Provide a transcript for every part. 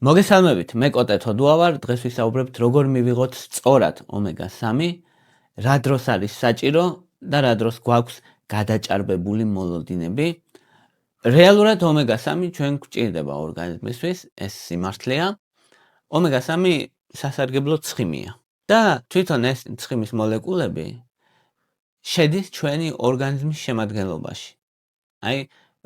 მოგესალმებით, მე კოტე თოდუა ვარ, დღეს ვისაუბრებთ როგორ მივიღოთ სწორად ომეგა-3, რა დროს არის საჭირო და რა დროს გვაქვს გადაჭარბებული მოლოდინები. რეალურად ომეგა-3 ჩვენ გვჭირდება ორგანიზმისთვის, ეს სიმართლეა. ომეგა-3 სასარგებლო ცხიმია და თვითონ ეს ცხიმის მოლეკულები შედის ჩვენი ორგანიზმის შემადგენლობაში. აი,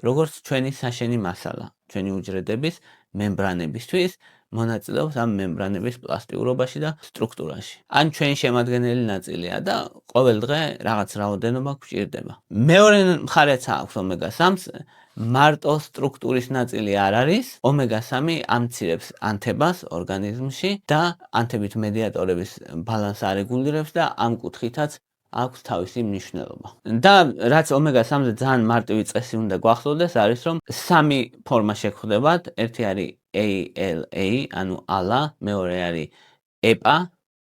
როგორც ჩვენი საშენი მასალა, ჩვენი უჯრედების მემბრანებისთვის მონაწილეობს ამ მემბრანების პლასტიურობაში და სტრუქტურაში. ან ჩვენი შემადგენელი ნაწილია და ყოველ დღე რაღაც რაოდენობა გვჭირდება. მეორე მხარეც აქვს ომეგა-3-ს, მარტო სტრუქტურის ნაწილი არ არის. ომეგა-3 ამცირებს ანთებას ორგანიზმში და ანთებით მედიატორების ბალანსს არეგულირებს და ამ კუთხითაც აქვს თავისი მნიშვნელობა. და რაც ომეგა-3-ზე ძალიან მარტივი წესი უნდა გვახსოვდეს, არის რომ სამი ფორმა შეგვხვდებათ. ერთი არის ALA, ანუ ALA, მეორე არის EPA,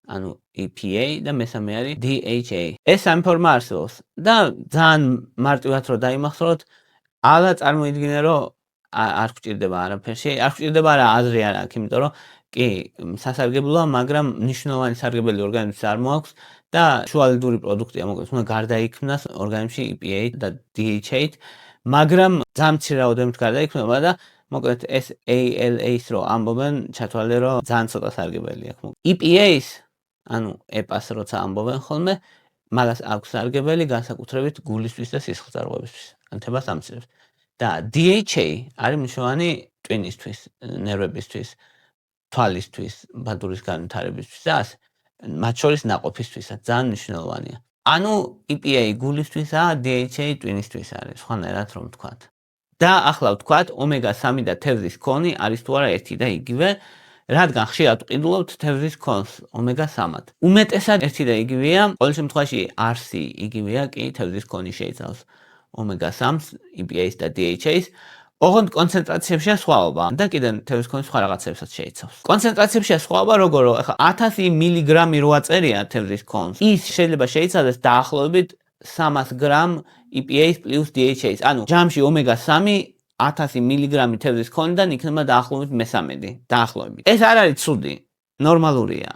ანუ EPA და მესამე არის DHA. ეს სამი ფორმა არსებობს და ძალიან მარტივად რო დაიმახსოვროთ, ALA წარმოიდგინე რომ არ გვჭირდება არაფერში, არ გვჭირდება არა აზრი არ აქვს, იმიტომ რომ კი სასარგებლოა, მაგრამ მნიშვნელოვანი სარგებელი ორგანიზმს არ მოაქვს და შუალედური პროდუქტია, მოკლედ უნდა გარდაიქმნას ორგანიზმში EPA და DHA-თ, მაგრამ ძალიან მცირე რაოდენობით გარდაიქმნება და მოკლედ ეს ALA-ს რო ამბობენ, ჩათვალე რომ ძალიან ცოტა სარგებელი აქვს. EPA-ს, ანუ EPA-ს როცა ამბობენ ხოლმე, მაგას აქვს სარგებელი განსაკუთრებით გულისთვის და სისხლძარღვებისთვის, ანთებას ამცირებს. და DHA არის მნიშვნელოვანი ტვინისთვის, ნერვებისთვის, თვალისთვის, ბადურის განვითარებისთვის და ასე. მათ შორის ნაყოფისთვისაც ძალიან მნიშვნელოვანია. ანუ EPA გულისთვისაა, DHA ტვინისთვის არის, სხვანაირად რომ ვთქვათ. და ახლა ვთქვათ, ომეგა-3 და თევზის ქონი არის თუ არა ერთი და იგივე, რადგან ხშირად ვყიდულობთ თევზის ქონს ომეგა-3-ად. უმეტესად ერთი და იგივეა, ყოველ შემთხვევაში არსი იგივეა, კი თევზის ქონი შეიცავს ომეგა-3-ს, EPA-ს და DHA-ს. ოღონდ კონცენტრაციებშია სხვაობა და კიდევ თევზის ქონი სხვა რაღაცებსაც შეიცავს. კონცენტრაციებშია სხვაობა, როგორ რომ ახლა 1000 მილიგრამი რო აწერია თევზის ქონს, ის შეიძლება შეიცავდეს დაახლოებით 300 გრამ EPA-ს პლუს DHA-ს. ანუ ჯამში ომეგა-3 1000 მილიგრამი თევზის ქონიდან იქნება დაახლოებით მე-13, დაახლოებით. ეს არ არის ცუდი, ნორმალურია.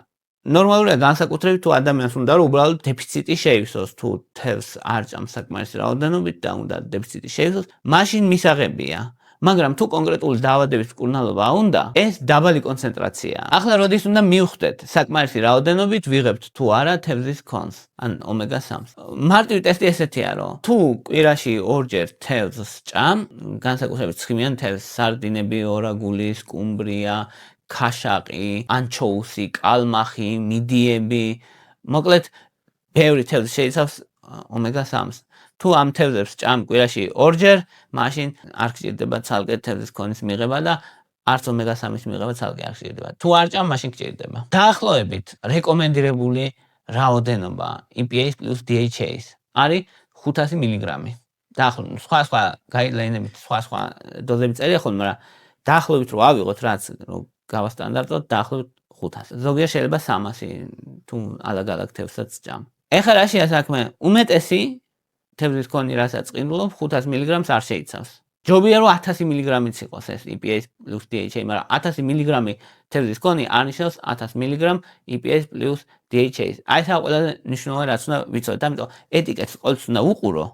ნორმალურია განსაკუთრებით თუ ადამიანს უნდა რომ უბრალოდ დეფიციტი შეივსოს, თუ თევზს არ ჭამს საკმარისი რაოდენობით და უნდა დეფიციტი შეივსოს, მაშინ მისაღებია. მაგრამ თუ კონკრეტული დაავადების მკურნალობა უნდა, ეს დაბალი კონცენტრაციაა. ახლა როდის უნდა მივხვდეთ საკმარისი რაოდენობით ვიღებთ თუ არა თევზის ქონს, ან ომეგა-3-ს. მარტივი ტესტი ესეთია, რომ თუ კვირაში ორჯერ თევზს ჭამ, განსაკუთრებით ცხიმიან თევზს, სარდინები, ორაგული, სკუმბრია, ქაშაყი, ანჩოუსი, კალმახი, მიდიები, მოკლედ ბევრი თევზი შეიცავს ომეგა-3-ს. თუ ამ თევზებს ჭამ კვირაში ორჯერ, მაშინ არ გჭირდება ცალკე თევზის ქონის მიღება და არც ომეგა-3-ის მიღება ცალკე არ გჭირდება. თუ არ ჭამ, მაშინ გჭირდება. დაახლოებით რეკომენდირებული რაოდენობა EPA-ს პლუს DHA-ს არის 500 მილიგრამი. დაახლოებით სხვა გაიდლაინებით სხვა დოზები წერია ხოლმე, მაგრამ დაახლოებით რო ავიღოთ რაც რო გავასტანდარტოთ, დაახლოებით 500. ზოგიერთ შეიძლება 300 თუ ალაგ-ალაგ თევზსაც ჭამ. ეხლა რაშია საქმე? უმეტესი თევზის ქონი რასაც ყიდულობ, 500 მილიგრამს არ შეიცავს. ჯობია რომ 1000 მილიგრამიც იყოს ეს EPA-ს პლუს DHA, მაგრამ 1000 მილიგრამი თევზის ქონი არ ნიშნავს 1000 მილიგრამ EPA-ს პლუს DHA-ს. აი ეს ყველაზე მნიშვნელოვანი რაც უნდა ვიცოდეთ, ამიტომ ეტიკეტს ყოველთვის უნდა უყურო,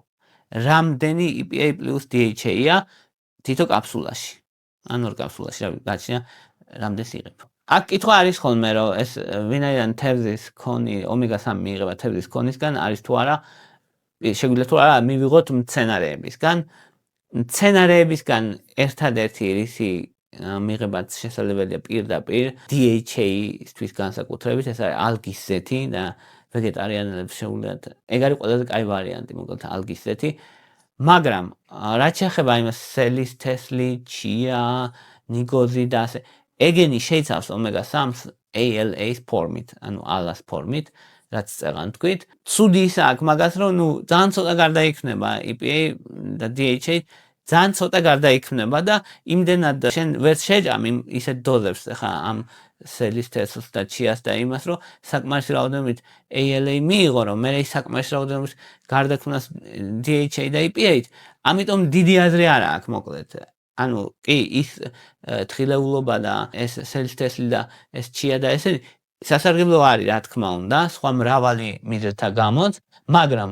რამდენი EPA პლუს DHA-ია თითო კაფსულაში. ან ორ კაფსულაში გაჩნია რამდენს იღებ. აქ კითხვა არის ხოლმე, რომ ეს ვინაიდან თევზის ქონი ომეგა-3 მიიღება თევზის ქონისგან, არის თუ არა შეგვიძლია თუ არა მივიღოთ მცენარეებისგან. მცენარეებისგან ერთადერთი რისი მიღებაც შესაძლებელია პირდაპირ DHA-ისთვის განსაკუთრებით, ეს არის ალგის ზეთი და ვეგეტარიანელებს შეუძლიათ. ეგ არის ყველაზე კაი ვარიანტი, მოკლედ ალგის ზეთი. მაგრამ რაც შეეხება იმას სელის თესლი, ჩია, ნიგოზი და ასე, ეგენი შეიცავს ომეგა-3-ს ALA-ს ფორმით, ანუ ALA-ს ფორმით, რაც წეღან თქვით. ცუდი ის აქვს მაგას, რომ ძალიან ცოტა გარდაიქმნება EPA და DHA, ძალიან ცოტა გარდაიქმნება და იმდენად შენ ვერ შეჭამ ისეთ დოზებს ახლა ამ სელის თესლს და ჩიას და იმას, რომ საკმარისი რაოდენობით ALA მიიღო, რომ მე ის საკმარისი რაოდენობით გარდაქმნას DHA და EPA-ით, ამიტომ დიდი აზრი არ აქვს, მოკლედ. ანუ კი ის თხილეულობა და ეს სელის თესლი და ეს ჩია და ესე სასარგებლო არის რა თქმა უნდა, სხვა მრავალი მიზეზთა გამოც, მაგრამ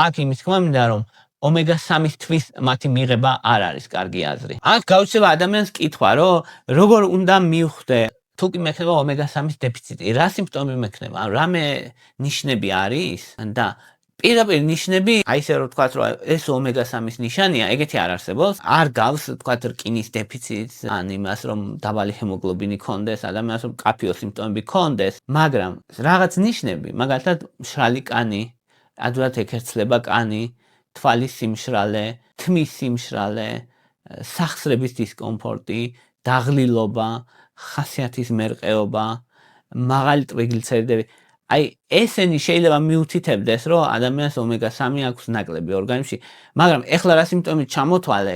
აქ იმის თქმა მინდა რომ ომეგა-3-თვის მათი მიღება არ არის კარგი აზრი. აქ გაუჩნდება ადამიანს კითხვა, რომ როგორ უნდა მივხვდე თუ კი მექნება ომეგა-3-ის დეფიციტი, რა სიმპტომები მექნება, რამე ნიშნები არის და პირდაპირ ნიშნები, აი ესე რომ ვთქვათ, რომ ეს ომეგა-3-ის ნიშანია, ეგეთი არ არსებობს. არ გავს ვთქვათ რკინის დეფიციტს, ან იმას რომ დაბალი ჰემოგლობინი ქონდეს, ადამიანს რომ კაფიო სიმპტომები ქონდეს, მაგრამ რაღაც ნიშნები, მაგალითად მშრალი კანი, ადვილად ეკერცლება კანი, თვალის სიმშრალე, თმის სიმშრალე, სახსრების დისკომფორტი, დაღლილობა, ხასიათის მერყეობა, მაღალი ტრიგლიცერიდები. აი ესენი შეიძლება მიუთითებდეს, რომ ადამიანს ომეგა-3 აქვს ნაკლები ორგანიზმში, მაგრამ ეხლა რა სიმპტომით ჩამოთვალე,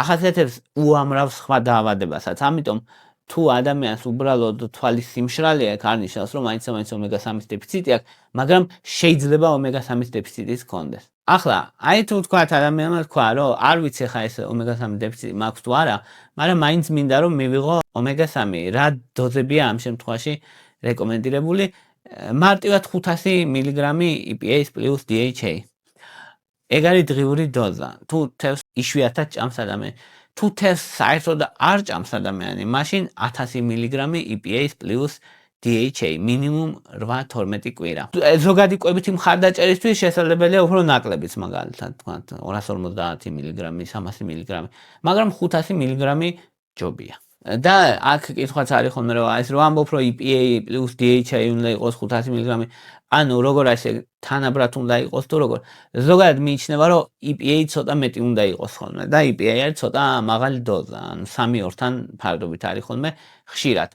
ახასიათებს უამრავ სხვა დაავადებასაც. ამიტომ თუ ადამიანს უბრალოდ თვალის სიმშრალე აქვს, არ ნიშნავს, რომ მაინც ომეგა-3-ის დეფიციტი აქვს, მაგრამ შეიძლება ომეგა-3-ის დეფიციტიც ჰქონდეს. ახლა, აი თუ ვთქვათ ადამიანმა თქვა, რომ არ ვიცი ხა ეს ომეგა-3 დეფიციტი მაქვს თუ არა, მაგრამ მაინც მინდა რომ მივიღო ომეგა-3, რა დოზებია ამ შემთხვევაში რეკომენდირებული? მარტივად 500 მილიგრამი EPA plus DHA. ეგ არის დღიური დოზა. თუ თევზს იშვიათად ჭამს ადამიანი, თუ თევზს საერთოდ არ ჭამს ადამიანი, მაშინ 1000 მილიგრამი EPA plus DHA მინიმუმ 8-12 კვირა. ზოგადი კვებითი მხარდაჭერისთვის შესაძლებელია უფრო ნაკლებიც, მაგალითად, თქვათ 250 მილიგრამი, 300 მილიგრამი, მაგრამ 500 მილიგრამი ჯობია. და აქ კითხვაც არის ხოლმე რომ ეს რო ამბობ რომ EPA plus DHA უნდა იყოს 500 მილიგრამი, ანუ როგორ ასე თანაბრად უნდა იყოს თუ როგორ. ზოგადად მიიჩნევა რომ EPA ცოტა მეტი უნდა იყოს ხოლმე და EPA არის ცოტა მაღალი დოზა, ანუ 3-2-თან ფარდობით არის ხოლმე ხშირად.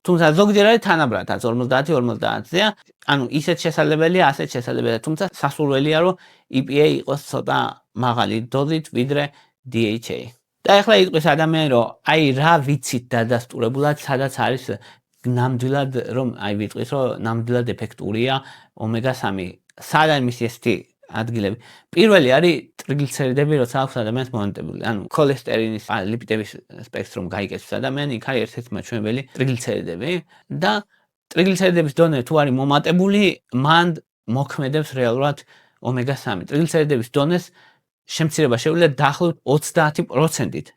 თუმცა ზოგჯერ არის თანაბრადაც 50-50-ზეა, ანუ ისეთ შესაძლებელია, ასეთ შესაძლებელია, თუმცა სასურველია რომ EPA იყოს ცოტა მაღალი დოზით ვიდრე DHA. და ახლა იტყვის ადამიანი რომ აი რა ვიცით დადასტურებულად სადაც არის ნამდვილად რომ აი ვიტყვის რომ ნამდვილად ეფექტურია ომეგა-3. სად არის მისი ესეთი ადგილები? პირველი არის ტრიგლიცერიდები, როცა აქვს ადამიანს მონტებული, ანუ ქოლესტერინის ლიპიდების სპექტრომ გაიგებს ადამიანი, იქ არის ერთ-ერთი მაჩვენებელი ტრიგლიცერიდები და ტრიგლიცერიდების დონე თუ არის მომატებული, მან მოქმედებს რეალურად ომეგა-3. ტრიგლიცერიდების დონეს შემცირება შეუძლია დაახლოებით 30%-ით.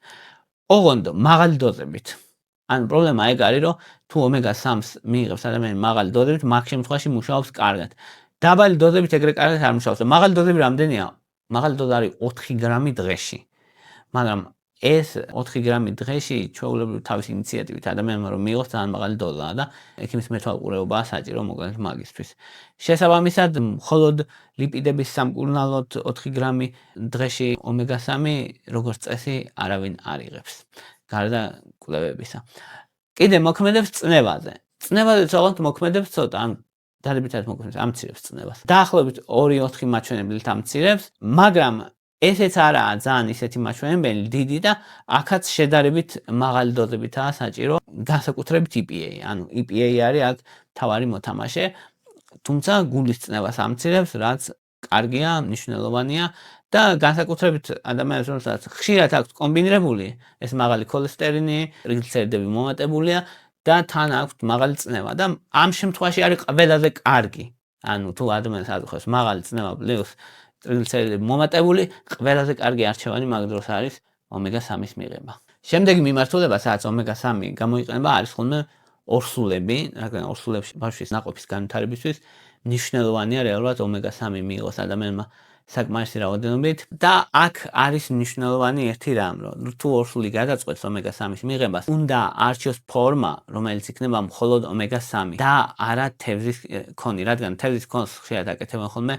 ოღონდ მაღალი დოზებით. ანუ პრობლემა ეგ არის, რომ თუ ომეგა-3-ს მიიღებს ადამიანი მაღალი დოზებით, მაგ შემთხვევაში მუშაობს კარგად. დაბალი დოზებით ეგრე კარგად არ მუშაობს. მაღალი დოზები რამდენია? მაღალი დოზა არის 4 გრამი დღეში. მაგრამ ეს 4 გრამი დღეში ჩვეულებრივ თავის ინიციატივით ადამიანმა რომ მიიღოს ძალიან მაღალი დოზაა და ექიმის მეთვალყურეობაა საჭირო მოკლედ მაგისთვის. შესაბამისად, მხოლოდ ლიპიდების სამკურნალოდ 4 გრამი დღეში ომეგა-3 როგორც წესი არავინ არ იღებს. გარდა კვლევებისა. კიდე მოქმედებს წნევაზე. წნევაზე თორემ მოქმედებს ცოტა, ან დადებითად მოქმედებს, ამცირებს წნევას. დაახლოებით 2-4 მაჩვენებლით ამცირებს, მაგრამ ესეც არაა ძალიან ისეთი მაჩვენებელი დიდი და აქაც შედარებით მაღალი დოზებითაა საჭირო, განსაკუთრებით EPA. ანუ EPA არის აქ მთავარი მოთამაშე, თუმცა გულის წნევას ამცირებს, რაც კარგია, მნიშვნელოვანია და განსაკუთრებით ადამიანებს რომელსაც ხშირად აქვს კომბინირებული ეს მაღალი ქოლესტერინი, ტრიგლიცერიდები მომატებულია და თან აქვს მაღალი წნევა და ამ შემთხვევაში არის ყველაზე კარგი. ანუ თუ ადამიანს აწუხებს მაღალი წნევა პლუს ტრიგლიცერიდები მომატებული, ყველაზე კარგი არჩევანი მაგ დროს არის ომეგა-3-ის მიღება. შემდეგი მიმართულება, სადაც ომეგა-3 გამოიყენება, არის ხოლმე ორსულები, რადგან ორსულებში ბავშვის ნაყოფის განვითარებისთვის მნიშვნელოვანია რეალურად ომეგა-3 მიიღოს ადამიანმა საკმარისი რაოდენობით და აქ არის მნიშვნელოვანი ერთი რამ, რომ თუ ორსული გადაწყვეტს ომეგა-3-ის მიღებას, უნდა არჩიოს ფორმა, რომელიც იქნება მხოლოდ ომეგა-3 და არა თევზის ქონი, რადგან თევზის ქონს ხშირად აკეთებენ ხოლმე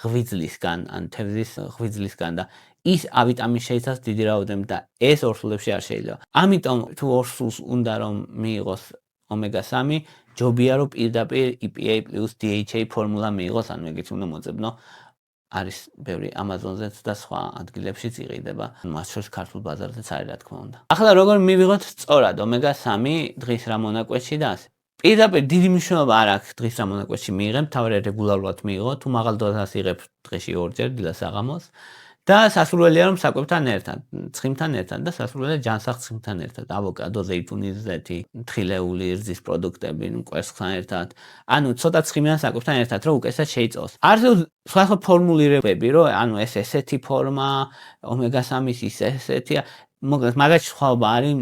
ღვიძლისგან, ან თევზის ღვიძლისგან და ის ავიტამინს შეიცავს დიდი რაოდენობით და ეს ორსულებში არ შეიძლება. ამიტომ თუ ორსულს უნდა რომ მიიღოს ომეგა-3, ჯობია რომ პირდაპირ EPA plus DHA ფორმულა მიიღოს, ანუ ეგეც უნდა მოძებნო. არის ბევრი Amazon-ზეც და სხვა ადგილებშიც იყიდება, მათ შორის ქართულ ბაზარზეც არის რა თქმა უნდა. ახლა როგორ მივიღოთ სწორად ომეგა-3 დღის რა მონაკვეთში და ასე. პირდაპირ დიდი მნიშვნელობა არ აქვს დღის რა მონაკვეთში მიიღებ, თავი რეგულარულად მიიღო, თუ მაღალ დოზას იღებ დღეში 2 ჯერ დილას საღამოს და სასურველია რომ საკვებთან ერთად, ცხიმთან ერთად და სასურველია ჯანსაღ ცხიმთან ერთად, ავოკადო, ზეითუნის ზეთი, თხილეული რძის პროდუქტები, კვერცხთან ერთად. ანუ ცოტა ცხიმიან საკვებთან ერთად, რომ უკეთესად შეიწოვოს. არსებობს სხვა ფორმულირებები, რომ ანუ ეს ესეთი ფორმა, ომეგა-3-ის ის ესეთია. მოკლედ მაგაში სხვაობა არის,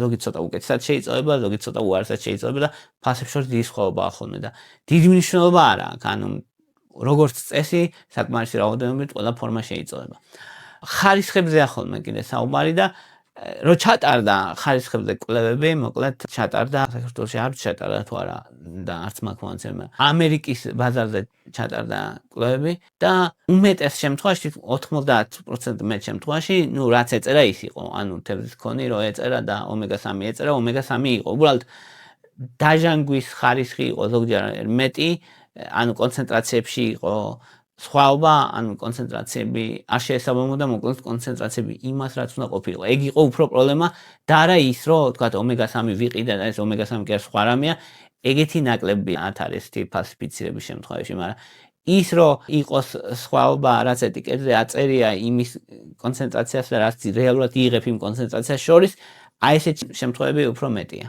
ზოგი ცოტა უკეთესად შეიწოვება, ზოგი ცოტა უარესად შეიწოვება და ფასებს შორის დიდი სხვაობაა ხოლმე და დიდი მნიშვნელობა არ აქვს, ანუ როგორც წესი, საკმარისი რაოდენობით ყველა ფორმა შეიწოვება. ხარისხებზეა ხოლმე კიდე საუბარი და რო ჩატარდა ხარისხებზე კვლევები, მოკლედ ჩატარდა საქართველოში არ ჩატარდა თუ არა და არც მაქვს მონაცემები. ამერიკის ბაზარზე ჩატარდა კვლევები და უმეტეს შემთხვევაში 90% მეტ შემთხვევაში, ნუ რაც ეწერა ის იყო, ანუ თევზის ქონი რო ეწერა და ომეგა-3 ეწერა, ომეგა-3 იყო. უბრალოდ დაჟანგვის ხარისხი იყო ზოგჯერ მეტი, ანუ კონცენტრაციებში იყო სხვაობა, ანუ კონცენტრაციები არ შეესაბამებოდა მოკლედ კონცენტრაციები იმას, რაც უნდა ყოფილიყო. ეგ იყო უფრო პრობლემა და არა ის, რომ თქვა ომეგა-3 ვიყიდა და ეს ომეგა-3 კი არ სხვა რამეა, ეგეთი ნაკლები არის ფალსიფიცირების შემთხვევაში, მაგრამ ის რომ იყოს სხვაობა, რაც ეტიკეტზე აწერია იმის კონცენტრაციას და რაც რეალურად იღებ იმ კონცენტრაციას შორის, აი ესეთ შემთხვევები უფრო მეტია.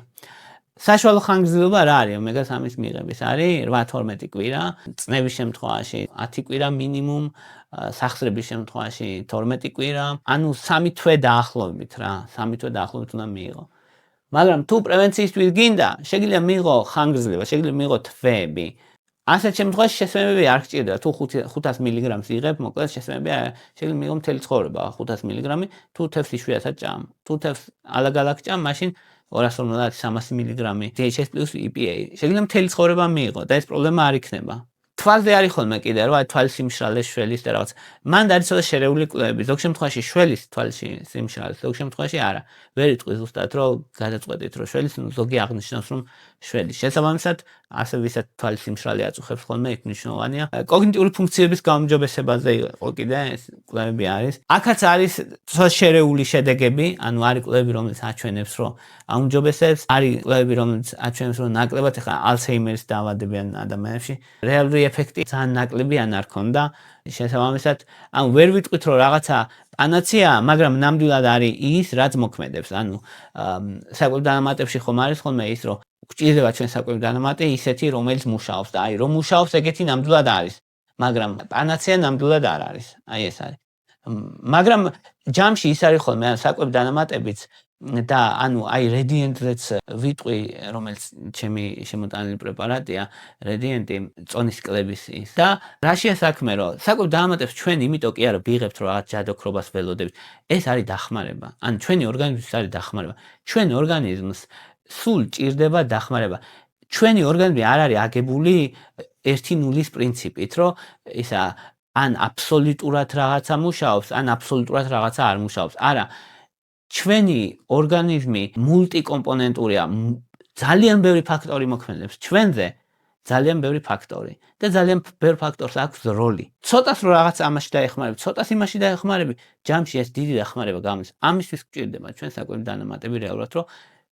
საშუალო ხანგრძლივობა რა არის ომეგა-3-ის მიღების? არის 8-12 კვირა, წნევის შემთხვევაში 10 კვირა მინიმუმ, სახსრების შემთხვევაში 12 კვირა, ანუ 3 თვე დაახლოებით რა, 3 თვე დაახლოებით უნდა მიიღო. მაგრამ თუ პრევენციისთვის გინდა, შეგიძლია მიიღო ხანგრძლივობა, შეგიძლია მიიღო თვეები. ასეთ შემთხვევაში შესაბამები არ გჭირდება, თუ 500 მილიგრამს იღებ, მოკლედ შესაბამები შეგიძლია მიიღო მთელი ცხოვრება 500 მილიგრამი, თუ თევზს იშვიათად ჭამ. თუ თევზს ალაგ-ალაგ ჭამ, მაშინ 250-300 მილიგრამი DHA plus EPA. შეგიძლია მთელი ცხოვრება მიიღო და ეს პრობლემა არ იქნება. თვალზე არის ხოლმე კიდე რომ აი თვალის სიმშრალეს, შველის და რაღაც. მანდ არის ცოტა შერეული კვლევები. ზოგ შემთხვევაში შველის თვალში სიმშრალეს, ზოგ შემთხვევაში არა. ვერ იტყვის ზუსტად რომ გადაწყვეტით რომ შველის, ზოგი აღნიშნავს რომ შველის. შესაბამისად, ასე ვისაც თვალის სიმშრალე აწუხებს ხოლმე, იქ მნიშვნელოვანია. კოგნიტიური ფუნქციების გაუმჯობესებაზე იყო კიდე ეს კვლევები არის. აქაც არის ცოტა შერეული შედეგები, ანუ არის კვლევები რომელიც აჩვენებს რომ აუმჯობესებს, არის კვლევები რომელიც აჩვენებს რომ ნაკლებად ეხლა ალცჰეიმერის დაავადებიან ადამიანებში რეალური ეფექტი ძალიან ნაკლები არ ქონდა. შესაბამისად, ანუ ვერ ვიტყვით რომ რაღაცა პანაცეაა, მაგრამ ნამდვილად არის ის, რაც მოქმედებს. ანუ საკვებ დანამატებში ხომ არის ხოლმე ის, რომ გვჭირდება ჩვენ საკვებ დანამატი ისეთი, რომელიც მუშაობს და აი რომ მუშაობს, ეგეთი ნამდვილად არის. მაგრამ პანაცეა ნამდვილად არ არის. აი ეს არის. მაგრამ ჯამში ის არის ხოლმე, ან საკვებ დანამატებიც და ანუ აი რედიენტზეც ვიტყვი, რომელიც ჩემი შემოტანილი პრეპარატია, რედიენტი წონის კლების ის. და რაშია საქმე, რომ საკვებ დანამატებს ჩვენ იმიტომ კი არა ვიღებთ, რომ რაღაც ჯადოქრობას ველოდებით. ეს არის დახმარება. ან ჩვენი ორგანიზმის არის დახმარება. ჩვენ ორგანიზმს სულ ჭირდება დახმარება. ჩვენი ორგანიზმი არ არის აგებული 1-0-ის პრინციპით, რომ ისა ან აბსოლუტურად რაღაცა მუშაობს, ან აბსოლუტურად რაღაცა არ მუშაობს. არა. ჩვენი ორგანიზმი მულტიკომპონენტურია, ძალიან ბევრი ფაქტორი მოქმედებს ჩვენზე, ძალიან ბევრი ფაქტორი და ძალიან ბევრ ფაქტორს აქვს როლი. ცოტას რო რაღაც ამაში დაეხმარები, ცოტას იმაში დაეხმარები, ჯამში ეს დიდი დახმარება გამოდის. ამისთვის გვჭირდება ჩვენ საკვები დანამატები რეალურად, რომ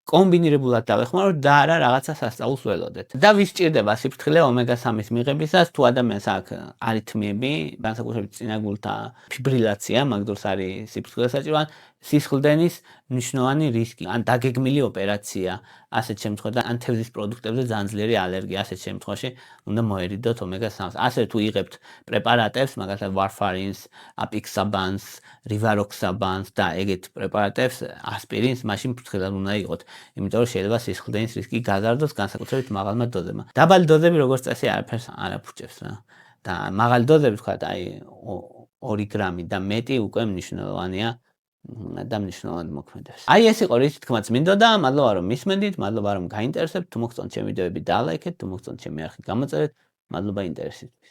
კომბინირებულად დავეხმაროთ და არა რაღაცა სასწაულს ველოდეთ. და ვის ჭირდება სიფრთხილე ომეგა-3-ის მიღებისას, თუ ადამიანს აქვს არითმიები, განსაკუთრებით წინაგულთა ფიბრილაცია, მაგ დროს არის სიფრთხილე საჭირო, ან სისხლდენის მნიშვნელოვანი რისკი, ან დაგეგმილი ოპერაცია, ასეთ შემთხვევაში, ან თევზის პროდუქტებზე ძალიან ძლიერი ალერგია, ასეთ შემთხვევაში უნდა მოერიდოთ ომეგა-3-ს. ასე თუ იღებთ პრეპარატებს, მაგალითად ვარფარინს, აპიქსაბანს, რივაროქსაბანს და ეგეთ პრეპარატებს, ასპირინს, მაშინ ფრთხილად უნდა იყოთ. იმიტომ რომ შეიძლება სისხლდენის რისკი გაზარდოს განსაკუთრებით მაღალმა დოზებმა. დაბალი დოზები როგორც წესი არაფერს არ აფუჭებს რა. და მაღალი დოზები თქვა აი 2 გრამი და მეტი უკვე მნიშვნელოვანია და მნიშვნელოვნად მოქმედებს. აი ეს იყო რის თქმაც მინდოდა, მადლობა რომ მისმენდით, მადლობა რომ გაინტერესებთ, თუ მოგწონთ ჩემი ვიდეოები დალაიქეთ, თუ მოგწონთ ჩემი არხით გამოწერეთ, მადლობა ინტერესისთვის.